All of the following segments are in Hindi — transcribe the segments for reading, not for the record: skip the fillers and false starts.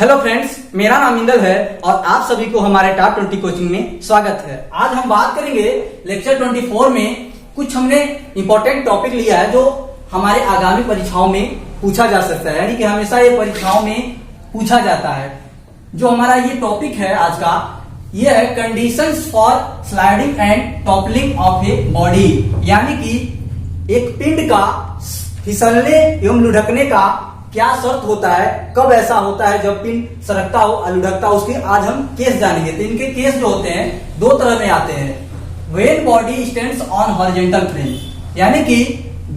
हेलो फ्रेंड्स, मेरा नाम इंदल है और आप सभी को हमारे टॉप 20 कोचिंग में स्वागत है। आज हम बात करेंगे लेक्चर 24 में कुछ हमने इंपॉर्टेंट टॉपिक लिया है जो हमारे आगामी परीक्षाओं में पूछा जा सकता है, यानी कि हमेशा ये परीक्षाओं में पूछा जाता है। जो हमारा ये टॉपिक है आज का, ये है conditions for sliding and toppling of a body, यानी कि एक पिंड का फिसलने एवं लुढ़कने का क्या शर्त होता है, कब ऐसा होता है जब पिंड सरकता हो और लुढ़कता हो। उसके आज हम केस जानेंगे। तो इनके केस जो होते हैं दो तरह में आते हैं। When body stands on horizontal plane, यानी कि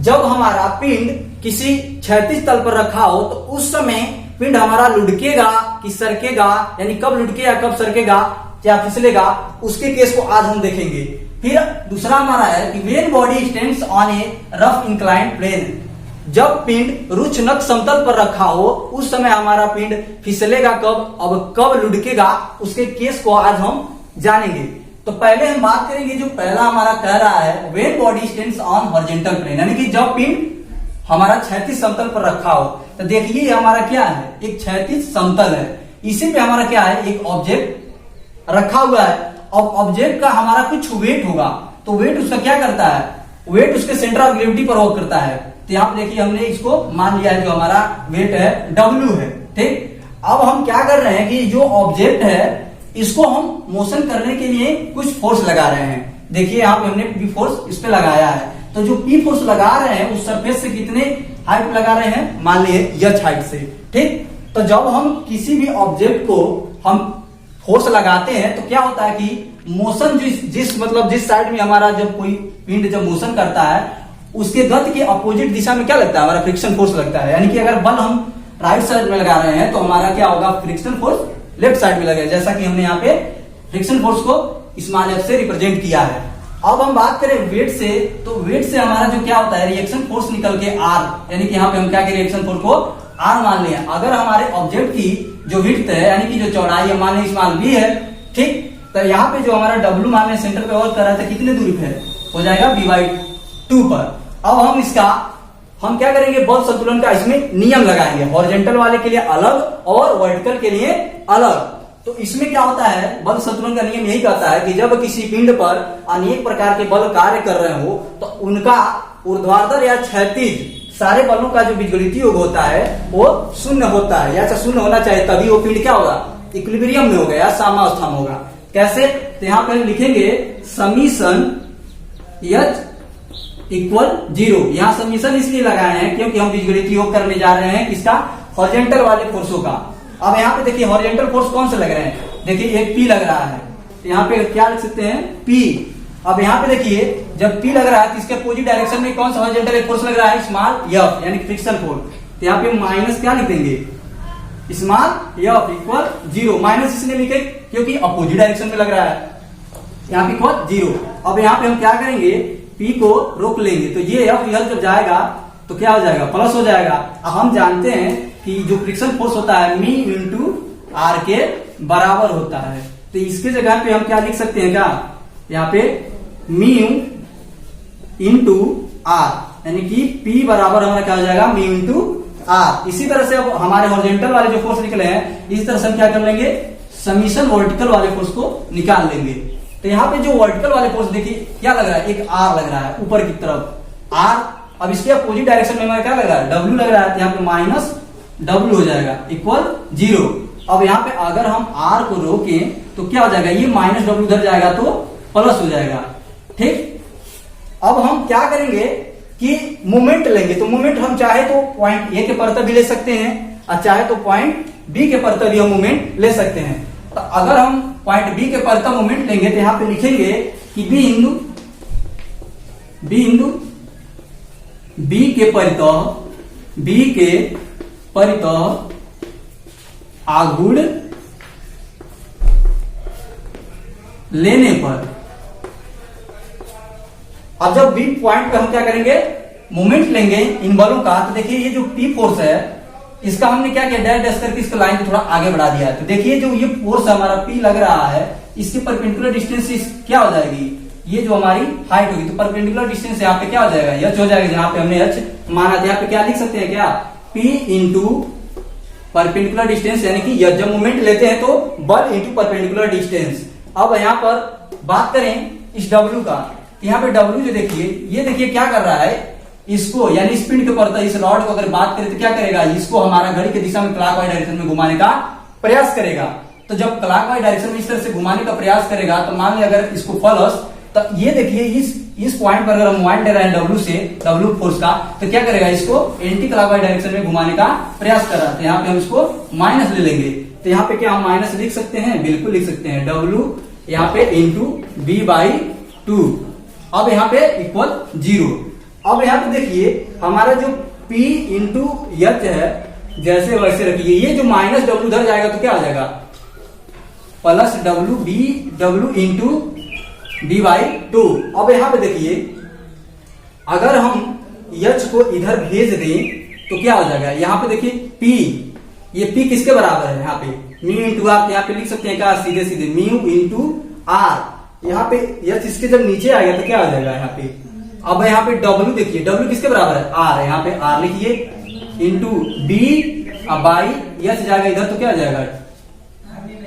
जब हमारा पिंड किसी क्षैतिज तल पर रखा हो तो उस समय पिंड हमारा लुढ़केगा कि सरकेगा, यानी कब लुढ़केगा कब सरकेगा या फिसलेगा, उसके केस को आज हम देखेंगे। फिर दूसरा हमारा है कि when body stands on a rough inclined plane, जब पिंड रुक्ष नक समतल पर रखा हो उस समय हमारा पिंड फिसलेगा कब, अब कब लुढ़केगा, उसके केस को आज हम जानेंगे। तो पहले हम बात करेंगे, जो पहला हमारा कह रहा है when body stands on horizontal plane, यानी कि जब पिंड हमारा क्षैतिज समतल पर रखा हो। तो देखिए हमारा क्या है, एक क्षैतिज समतल है, इसी पे हमारा क्या है, एक ऑब्जेक्ट रखा हुआ है। अब ऑब्जेक्ट का हमारा कुछ वेट होगा, तो वेट उसका क्या करता है, वेट उसके सेंटर ऑफ ग्रेविटी पर वर्क करता है। तो यहाँ पे देखिए हमने इसको मान लिया है, जो हमारा वेट है W है, ठीक। अब हम क्या कर रहे हैं कि जो ऑब्जेक्ट है इसको हम मोशन करने के लिए कुछ फोर्स लगा रहे हैं। देखिए यहाँ पे हमने P फोर्स इस पे लगाया है। तो जो P फोर्स लगा रहे हैं उस सरफेस से कितने हाइट लगा रहे हैं, मान लिए H हाइट से, ठीक। तो जब हम किसी भी ऑब्जेक्ट को हम फोर्स लगाते हैं तो क्या होता है कि मोशन जिस साइड में हमारा जब कोई पिंड जब मोशन करता है उसके गति के अपोजिट दिशा में क्या लगता है, हमारा फ्रिक्शन फोर्स लगता है। यानी कि अगर बल हम राइट साइड में लगा रहे हैं तो हमारा क्या होगा, फ्रिक्शन फोर्स लेफ्ट साइड में लगेगा, जैसा कि हमने यहाँ पे फ्रिक्शन फोर्स को स्मॉल f से रिप्रेजेंट किया है। अब हम बात करें वेट से, तो वेट से हमारा जो क्या होता है, रिएक्शन फोर्स निकल के R, यानी कि यहाँ पे हम क्या करें, रिएक्शन फोर्स को R मान लिया। अगर हमारे ऑब्जेक्ट की जो विड्थ है, यानी कि जो चौड़ाई है, मान ली स्मॉल b है, ठीक। तो यहाँ पे जो हमारा W मान लिया सेंटर पे वर्क कर रहा था, कितने दूरी पे हो जाएगा, b/2 पर। अब हम क्या करेंगे, बल संतुलन का इसमें नियम लगाएंगे, हॉरिजॉन्टल वाले के लिए अलग और वर्टिकल के लिए अलग। तो इसमें क्या होता है, बल संतुलन का नियम यही कहता है कि जब किसी पिंड पर अनेक प्रकार के बल कार्य कर रहे हो तो उनका ऊर्ध्वाधर या क्षैतिज सारे बलों का जो बीजगणितीय योग होता है वो शून्य होता है, या शून्य होना चाहिए, तभी वो पिंड क्या होगा, इक्विलिब्रियम में होगा या साम्यावस्था में होगा। कैसे, तो यहाँ पे लिखेंगे समीशन H इक्वल 0। यहाँ समीशन इसलिए लगाए हैं क्योंकि हम बीजगणितीय योग करने जा रहे हैं किसका, हॉरिजॉन्टल वाले फोर्सों का। अब यहाँ पे देखिए हॉरिजॉन्टल फोर्स कौन से लग रहे हैं, देखिए एक P लग रहा है, यहाँ पे क्या लिख सकते हैं, P। अब यहाँ पे देखिए जब P लग रहा है तो इसके अपोजिट डायरेक्शन में कौन सा हॉरिजॉन्टल फोर्स लग रहा है, स्मॉल f, यानी फ्रिक्शन फोर्स। तो यहाँ पे माइनस क्या लिख देंगे, स्मॉल f इक्वल 0। माइनस इसलिए लिखे क्योंकि अपोजिट डायरेक्शन में लग रहा है, यहाँ पे इक्वल 0। अब यहाँ पे हम क्या करेंगे, P को रोक लेंगे, तो ये F इधर जब जाएगा तो क्या हो जाएगा, प्लस हो जाएगा। अब हम जानते हैं कि जो फ्रिक्शन फोर्स होता है मी इंटू आर के बराबर होता है। तो इसके जगह पे हम क्या लिख सकते हैं, क्या यहाँ पे म्यू इंटू आर, यानी कि P बराबर हमारा क्या हो जाएगा, म्यू इंटू आर। इसी तरह से अब हमारे हॉरिजॉन्टल वाले जो फोर्स निकले हैं, इसी तरह से हम क्या कर लेंगे, समीशन वर्टिकल वाले फोर्स को निकाल लेंगे। तो यहाँ पे जो वर्टिकल वाले फोर्स देखिए क्या लग रहा है, एक R लग रहा है ऊपर की तरफ R। अब इसके अपोजिट डायरेक्शन में क्या लग रहा है, W लग रहा है, तो यहाँ पे माइनस W हो जाएगा इक्वल 0। अब यहाँ पे अगर हम R को रोकें तो क्या हो जाएगा, ये माइनस W उधर जाएगा तो प्लस हो जाएगा, ठीक। अब हम क्या करेंगे कि मोमेंट लेंगे, तो मोमेंट हम चाहे तो पॉइंट A के परत भी ले सकते हैं और चाहे तो पॉइंट B के परत भी हम मोमेंट ले सकते हैं। तो अगर हम पॉइंट B के परत मोमेंट लेंगे तो यहाँ पे लिखेंगे कि B के परितः आघूर्ण लेने पर, अब जब B पॉइंट पे हम क्या करेंगे, मोमेंट लेंगे इन बलों का। तो देखिए ये जो P फोर्स है इसका हमने क्या किया, डैश डैश करके इसको लाइन को थोड़ा आगे बढ़ा दिया है। तो देखिए जो ये फोर्स हमारा P लग रहा है, इसके परपेंडिकुलर डिस्टेंस क्या हो जाएगी, ये जो हमारी हाइट होगी, तो परपेंडिकुलर डिस्टेंस यहाँ पे क्या हो जाएगा, H हो जाएगा। जहां पे हमने H माना था, यहाँ पे क्या लिख सकते हैं, क्या P इंटू परपेंडिकुलर डिस्टेंस यानी कि जब मूवमेंट लेते हैं तो बल इंटू परपेंडिकुलर डिस्टेंस। अब यहाँ पर बात करें इस डब्ल्यू का, यहाँ पे डब्ल्यू जो देखिए, ये देखिए क्या कर रहा है, इसको यानी स्पिन के ऊपर इस रॉड को अगर बात करें तो क्या करेगा, इसको हमारा घड़ी की दिशा में क्लॉकवाइज डायरेक्शन में घुमाने का प्रयास करेगा। तो जब क्लॉकवाइज डायरेक्शन में इस तरह से घुमाने का प्रयास करेगा तो मान लिया अगर इसको फॉलोस, तो ये देखिए इस पॉइंट पर अगर हम पॉइंट दे रहे हैं डब्ल्यू से, डब्ल्यू फोर्स का, तो क्या करेगा, इसको एंटी क्लॉकवाइज डायरेक्शन में घुमाने का प्रयास कर रहा है। तो यहाँ पे हम इसको माइनस ले लेंगे। तो यहाँ पे क्या हम माइनस लिख सकते हैं, बिल्कुल लिख सकते हैं, डब्ल्यू यहाँ पे इंटू बी बाई 2। अब यहाँ पे इक्वल 0। अब यहाँ पे देखिए हमारा जो P इंटू एच है जैसे वैसे रखिए, ये जो माइनस डब्ल्यू उधर जाएगा तो क्या आ जाएगा, plus W into B by 2। अब यहाँ पे देखिए अगर हम एच को इधर भेज दें तो क्या हो जाएगा, यहाँ पे देखिए P, ये P किसके बराबर है, यहाँ पे म्यू इंटू आर, यहाँ पे लिख सकते हैं क्या, सीधे सीधे म्यू इंटू आर। यहाँ पे एच इसके जब नीचे आएगा तो क्या हो जाएगा यहाँ पे, अब यहाँ पे डब्ल्यू देखिए, डब्ल्यू किसके बराबर है, आर है, यहाँ पे आर लिखिए इंटू बी बाई एच जाएगा इधर तो क्या हो जाएगा,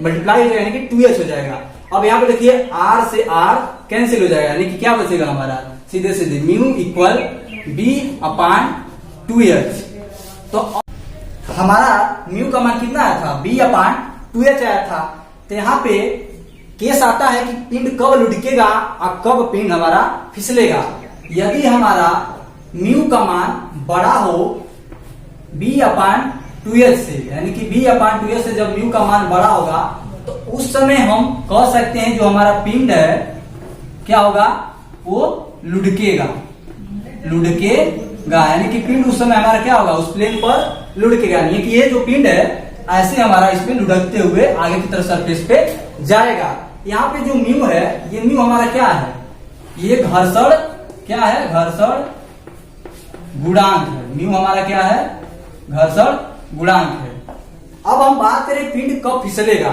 मल्टीप्लाई हो जाएगा यानी कि 2h हो जाएगा। अब यहाँ पे देखिए आर से आर कैंसिल हो जाएगा यानी कि क्या बचेगा हमारा, सीधे सीधे म्यू इक्वल बी अपान 2h। तो हमारा म्यू का मान कितना आया था, बी अपान 2h आया था। तो यहाँ पे केस आता है कि पिंड कब लुढ़केगा और कब पिंड हमारा फिसलेगा। यदि हमारा म्यू का मान बड़ा हो बी अपान 2h से, यानी कि बी अपान 2h से जब म्यू का मान बड़ा होगा तो उस समय हम कह सकते हैं जो हमारा पिंड है क्या होगा, वो लुढ़केगा, यानी कि पिंड उस समय हमारा क्या होगा, उस प्लेन पर लुढ़केगा। यानी कि ये जो पिंड है ऐसे हमारा इस पे लुढ़कते हुए आगे की तरफ सरफेस पे जाएगा। यहाँ पे जो म्यू है, ये म्यू हमारा क्या है, ये घर्षण क्या है, घर्षण गुणांक है। म्यू हमारा क्या है, घर्षण गुणांक है। अब हम बात करें पिंड कब फिसलेगा,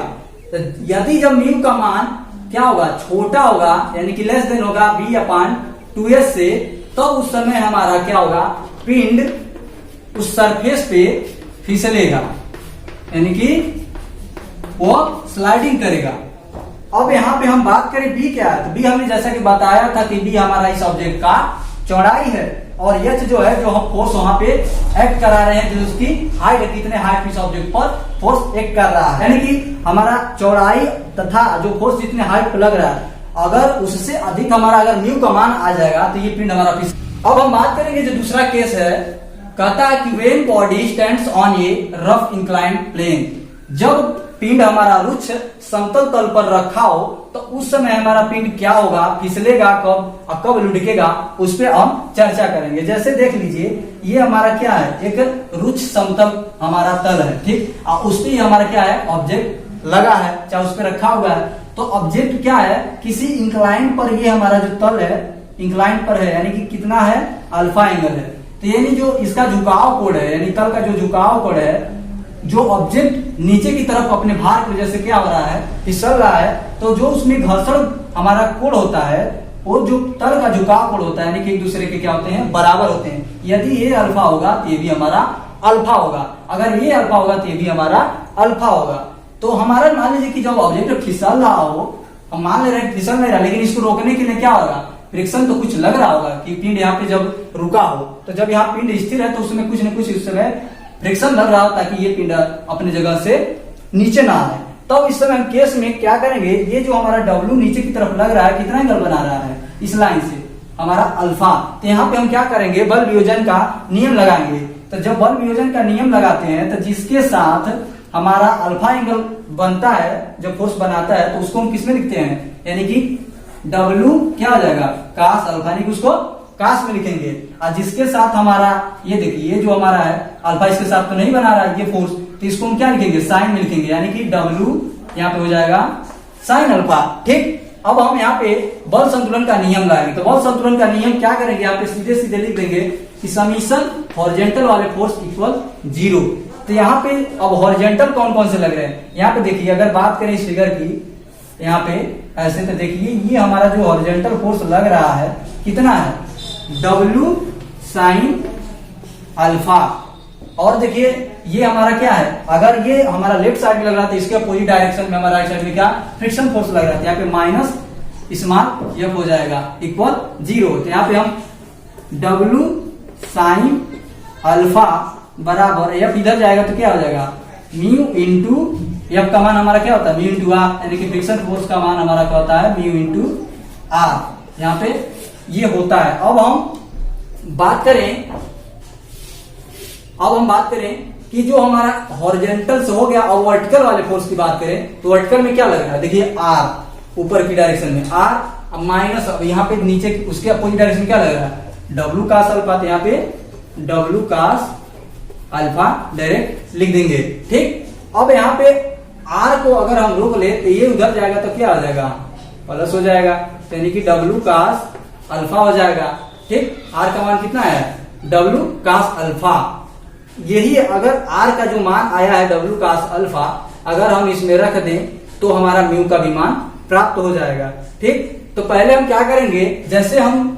तो यदि जब म्यू का मान क्या होगा, छोटा होगा यानी कि लेस देन होगा बी अपान 2h से, तो उस समय हमारा क्या होगा, पिंड उस सरफेस पे फिसलेगा यानी कि वो स्लाइडिंग करेगा। अब यहाँ पे हम बात करें बी क्या है, तो बी हमने जैसा कि बताया था कि बी हमारा इस ऑब्जेक्ट का चौड़ाई है और एच जो है, जो हम फोर्स वहां पे एक्ट करा रहे हैं, जो उसकी हाइट है, कितने हाइट इस ऑब्जेक्ट पर फोर्स एक्ट कर रहा है, यानी कि हमारा चौड़ाई तथा जो फोर्स जितने हाइट पे लग रहा है, अगर उससे अधिक हमारा अगर म्यू का मान आ जाएगा तो ये पिंड हमारा फिसल। अब हम बात करेंगे जो दूसरा केस है, कहता है कि when body stands on a rough inclined plane, जब पिंड हमारा रुक्ष समतल तल पर रखा हो तो उस समय हमारा पिंड क्या होगा, फिसलेगा कब और कब लुढ़केगा, उस पर हम चर्चा करेंगे। जैसे देख लीजिए ये हमारा क्या है, एक रुक्ष समतल हमारा तल है, ठीक, और उस पर हमारा क्या है, ऑब्जेक्ट लगा है, चाहे उस पर रखा हुआ है। तो ऑब्जेक्ट क्या है, किसी इंक्लाइन पर, ये हमारा जो तल है इंक्लाइन पर है, यानी कि कितना है, अल्फा एंगल है। तो यानी जो इसका झुकाव कोण है, यानी तल का जो झुकाव कोण है, जो ऑब्जेक्ट नीचे की तरफ अपने भार की वजह से क्या हो रहा है, फिसल रहा है, तो जो उसमें घर्षण हमारा कोण होता है, वो जो तल का झुकाव कोण होता है, यानी कि एक दूसरे के क्या होते हैं, बराबर होते हैं। यदि ये अल्फा होगा तो ये भी हमारा अल्फा होगा, अगर ये अल्फा होगा तो ये भी हमारा अल्फा होगा। तो हमारा मान लीजिए कि जब ऑब्जेक्ट फिसल रहा हो, हम मान ले रहे हैं फिसल नहीं रहा, लेकिन इसको रोकने के लिए क्या होगा, फ्रिक्शन तो कुछ लग रहा होगा कि पिंड यहाँ पे जब रुका हो, तो जब यहाँ पिंड स्थिर है तो उसमें कुछ न कुछ उस समय फ्रिक्शन लग रहा हो ताकि ये पिंड अपने जगह से नीचे ना आए। तब इस समय हम केस में क्या करेंगे, ये जो हमारा डब्ल्यू नीचे की तरफ लग रहा है, कितना एंगल बना रहा है इस लाइन से, हमारा अल्फा। तो यहाँ पे हम क्या करेंगे, बल वियोजन का नियम लगाएंगे। तो जब बल वियोजन का नियम लगाते हैं तो जिसके साथ हमारा अल्फा एंगल बनता है, जब फोर्स बनाता है, तो उसको हम किसमें लिखते हैं, यानी कि डब्ल्यू क्या हो जाएगा, कास अल्फा, यानी कि उसको कास में लिखेंगे। और जिसके साथ हमारा ये देखिए, ये जो हमारा है अल्फा, इसके साथ तो नहीं बना रहा है ये फोर्स, तो इसको हम क्या लिखेंगे, साइन में लिखेंगे, यानी कि डब्ल्यू यहाँ पे हो जाएगा साइन अल्फा, ठीक। अब हम यहाँ पे बल संतुलन का नियम लाएंगे। तो बल संतुलन का नियम क्या करेंगे, यहाँ पे सीधे सीधे लिख देंगे कि समीशन हॉरिजॉन्टल वाले फोर्स इक्वल 0। तो यहाँ पे अब हॉरिजॉन्टल कौन कौन से लग रहे हैं, यहाँ पे देखिए, अगर बात करें इस फिगर की, यहाँ पे ऐसे, तो देखिए ये हमारा जो हॉरिजॉन्टल फोर्स लग रहा है कितना है, W साइन अल्फा, और देखिए ये हमारा क्या है, अगर ये हमारा लेफ्ट साइड में लग रहा था इसके अपोजिट डायरेक्शन में हमारा राइट साइड में क्या फ्रिक्शन फोर्स लग रहा था, यहाँ पे माइनस स्मॉल एफ हो जाएगा इक्वल 0। तो यहाँ पे हम W साइन अल्फा बराबर एफ इधर जाएगा तो क्या हो जाएगा म्यू इंटू एफ का मान हमारा क्या होता है म्यू इंटू आर, यानी कि फ्रिक्शन फोर्स का मान हमारा क्या होता है म्यू इंटू आर। यहाँ पे ये होता है। अब हम बात करें कि जो हमारा हॉरिजॉन्टल से हो गया और वर्टिकल वाले फोर्स की बात करें तो वर्टिकल में क्या लग रहा है, देखिए आर ऊपर की डायरेक्शन में आर, अब माइनस अब यहाँ पे नीचे उसके अपोजिट डायरेक्शन में क्या लग रहा है डब्ल्यू कास अल्फा, तो यहाँ पे डब्ल्यू कास अल्फा डायरेक्ट लिख देंगे। ठीक, अब यहाँ पे आर को अगर हम रोक ले तो ये उधर जाएगा तो क्या हो जाएगा प्लस हो जाएगा, यानी कि डब्ल्यू कास अल्फा हो जाएगा। ठीक, आर का मान कितना है डब्ल्यू कास अल्फा। यही अगर आर का जो मान आया है डब्ल्यू कास अल्फा अगर हम इसमें रख दें तो हमारा म्यू का भी मान प्राप्त हो जाएगा। ठीक, तो पहले हम क्या करेंगे, जैसे हम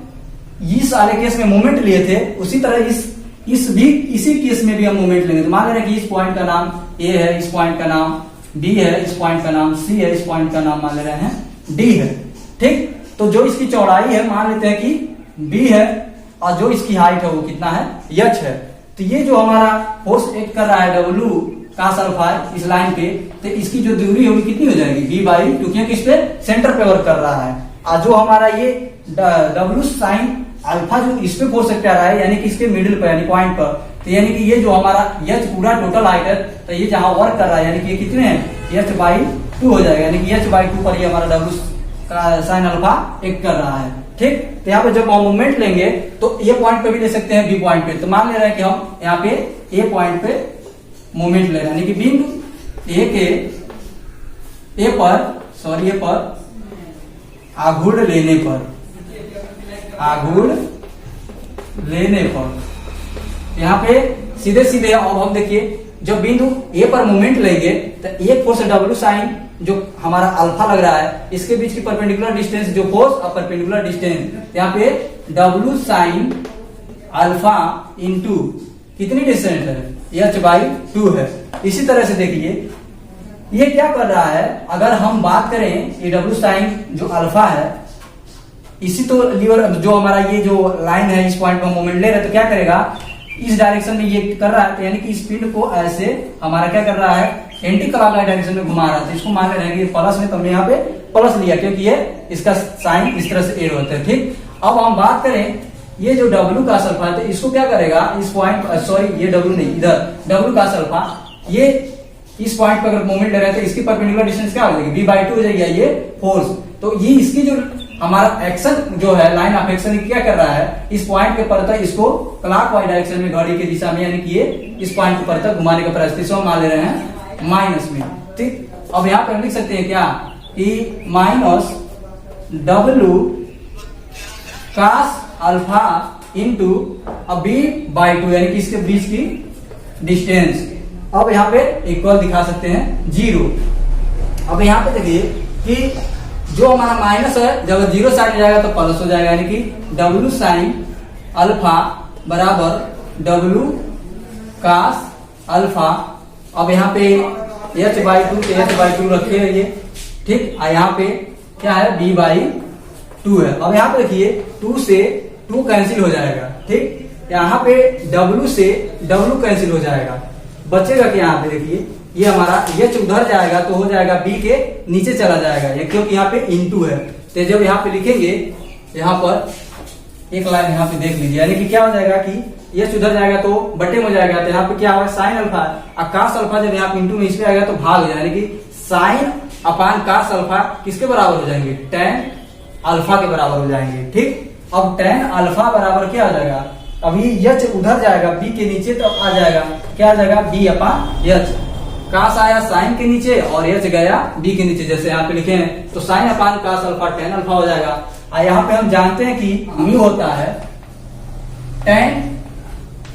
इस वाले केस में मोमेंट लिए थे उसी तरह इसी केस में भी हम मोमेंट लेंगे। तो मान ले रहे हैं कि इस पॉइंट का नाम ए है, इस पॉइंट का नाम बी है, इस पॉइंट का नाम सी है, इस पॉइंट का नाम मान ले रहे हैं डी है। ठीक, तो जो इसकी चौड़ाई है मान लेते हैं कि बी है और जो इसकी हाइट है वो कितना है एच है। तो ये जो हमारा फोर्स एक्ट कर रहा है डब्ल्यू कास अल्फा इस लाइन पे, तो इसकी जो दूरी होगी कितनी हो जाएगी बी बाई टू, क्योंकि इस पे सेंटर पे वर्क कर रहा है। और जो हमारा ये डब्ल्यू साइन अल्फा जो इस पे फोर्स एक्ट आ रहा है यानी कि इसके मिडिल पर यानी पॉइंट पर, तो यानी कि ये जो हमारा एच पूरा टोटल हाइट है तो ये जहां वर्क कर रहा है यानी कि ये कितने हैं एच बाई टू हो जाएगा, यानी कि एच बाई टू पर ये हमारा डब्ल्यू का साइन अल्फा एक्ट कर रहा है। ठीक, तो यहाँ पे जब हम मूवमेंट लेंगे तो ए पॉइंट पे भी ले सकते हैं बी पॉइंट पे। तो मान ले रहे हैं कि हम यहाँ पे ए पॉइंट पे मूवमेंट ले रहे हैं, यानी कि बिंदु ए पर आघूर्ण लेने पर यहाँ पे सीधे सीधे अब हम देखिए जब बिंदु ए पर मूवमेंट लेंगे तो एक फोर्स डब्ल्यू साइन जो हमारा अल्फा लग रहा है इसके बीच की परपेंडिकुलर डिस्टेंस जो फोर्स और परपेंडिकुलर डिस्टेंस यहाँ पे डब्ल्यू साइन अल्फा इंटू कितनी डिस्टेंस है एच बाई टू है। इसी तरह से देखिए ये क्या कर रहा है, अगर हम बात करें ये डब्ल्यू साइन जो अल्फा है इसी तो लीवर जो हमारा ये जो लाइन है इस पॉइंट पर मूवमेंट ले रहा है तो क्या करेगा इस डायरेक्शन में ये कर रहा है, तो यानी कि इस पिंड को ऐसे हमारा क्या कर रहा है एंटी क्लॉकवाइज डायरेक्शन में घुमा रहा है। इसको मान ले रहे हैं प्लस में, तो हमने यहाँ पे प्लस लिया क्योंकि ये इसका साइन इस तरह से एड होता है। ठीक, अब हम बात करें ये जो डब्ल्यू का अल्फा है तो इसको क्या करेगा इस पॉइंट सॉरी ये डब्ल्यू नहीं इधर डब्ल्यू का अल्फा ये इस पॉइंट पर अगर मूवमेंट ले रहे थे इसकी परपेंडिकुलर डिस्टेंस क्या हो जाएगी बी बाई टू हो जाएगी ये फोर्स। तो ये इसकी जो हमारा एक्शन जो है लाइन ऑफ एक्शन क्या कर रहा है इस पॉइंट के पर तक इसको क्लॉकवाइज डायरेक्शन में घड़ी की दिशा में यानी कि ये इस पॉइंट के पर तक घुमाने का प्रयास, इसको मान ले रहे हैं माइनस में। ठीक, अब यहाँ पे हम लिख सकते हैं क्या कि minus W cos alpha into B by two यानी कि इसके बीच की डिस्टेंस। अब यहाँ पे इक्वल दिखा सकते हैं 0। अब यहाँ पे देखिए कि जो हमारा माइनस है जब 0 साइड में जाएगा तो प्लस हो जाएगा, यानी कि डब्ल्यू साइन अल्फा बराबर डब्ल्यू कास अल्फा। अब यहाँ पे एच बाई टू रखे है ये। ठीक, और यहाँ पे क्या है बी बाई टू है। अब यहाँ पे देखिए 2 से 2 कैंसिल हो जाएगा। ठीक, यहाँ पे W से W कैंसिल हो जाएगा, बचेगा कि यहाँ पे देखिए ये हमारा एच उधर जाएगा तो हो जाएगा बी के नीचे चला जाएगा ये, क्योंकि यहाँ पे इनटू है। तो जब यहाँ पे लिखेंगे यहाँ पर एक लाइन यहाँ पे देख लीजिए, यानी कि क्या हो जाएगा कि एच उधर जाएगा तो बटे में हो जाएगा, तो यहाँ पे क्या होगा साइन अल्फा और कास अल्फा जब यहाँ पे इंटू में इस पे आएगा तो भाग हो जाएगा, यानी कि साइन अपान कास अल्फा किसके बराबर हो जाएंगे टेन अल्फा के बराबर हो जाएंगे। ठीक, अब टेन अल्फा बराबर क्या आ जाएगा, अभी एच उधर जाएगा बी के नीचे तो आ जाएगा क्या आ जाएगा बी अपान एच। कास आया साइन के नीचे और एच गया बी के नीचे, जैसे यहाँ पे लिखे हैं तो साइन अपान कास अल्फा टेन अल्फा हो जाएगा। और यहाँ पे हम जानते हैं कि म्यू होता है टेन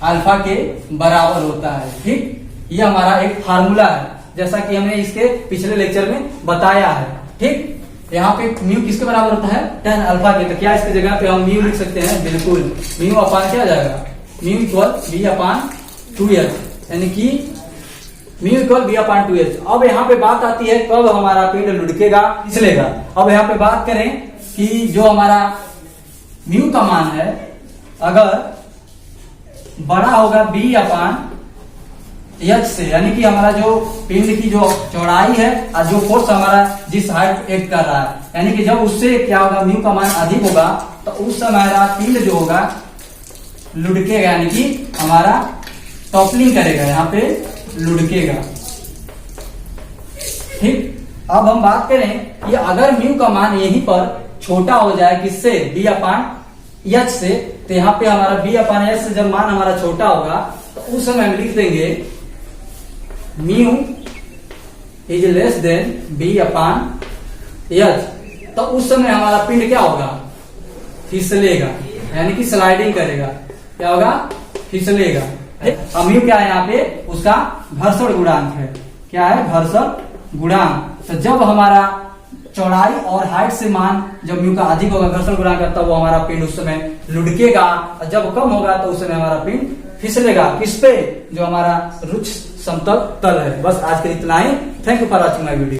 अल्फा के बराबर होता है। ठीक, ये हमारा एक फार्मूला है जैसा कि हमने इसके पिछले लेक्चर में बताया है। ठीक, यहाँ पे म्यू किसके बराबर होता है टेन अल्फा के, तो क्या इसकी जगह पे हम म्यू लिख सकते हैं, बिल्कुल म्यू अपान क्या हो जाएगा म्यू इक्वल बी अपान 2h। यानी कि म्यू इक्वल v/2h। अब यहाँ पे बात आती है कब हमारा पिंड लुढ़केगा, फिसलेगा। अब यहाँ पे बात करें कि जो हमारा म्यू का मान है अगर बड़ा होगा v/h से, यानी कि हमारा जो पिंड की जो चौड़ाई है और जो फोर्स हमारा जिस हाइट एक्ट कर रहा है, यानी कि जब उससे क्या होगा म्यू का मान अधिक होगा तो उस समय हमारा पिंड जो होगा लुढ़केगा, यानी कि हमारा टॉपलिंग करेगा, यहाँ पे लुढ़केगा। ठीक, अब हम बात करें कि अगर म्यू का मान यहीं पर छोटा हो जाए किससे, v/h से, तो यहाँ पे हमारा v/h से जब मान हमारा छोटा होगा तो उस समय हम लिख देंगे mu is less than v/h। तो उस समय हमारा पिंड क्या होगा, फिसलेगा, यानी कि स्लाइडिंग करेगा। क्या होगा, फिसलेगा। अब म्यू क्या है यहाँ पे, उसका घर्षण गुणांक है। क्या है, घर्षण गुणांक। तो जब हमारा चौड़ाई और हाइट से मान जब म्यू का अधिक होगा घर्षण गुणांक, तब वो हमारा पिंड उस समय लुढ़केगा, और जब कम होगा तो उस समय हमारा पिंड फिसलेगा। किस पे, जो हमारा रुक्ष समतल तल है। बस आज के इतना ही। Thank you for watching my video.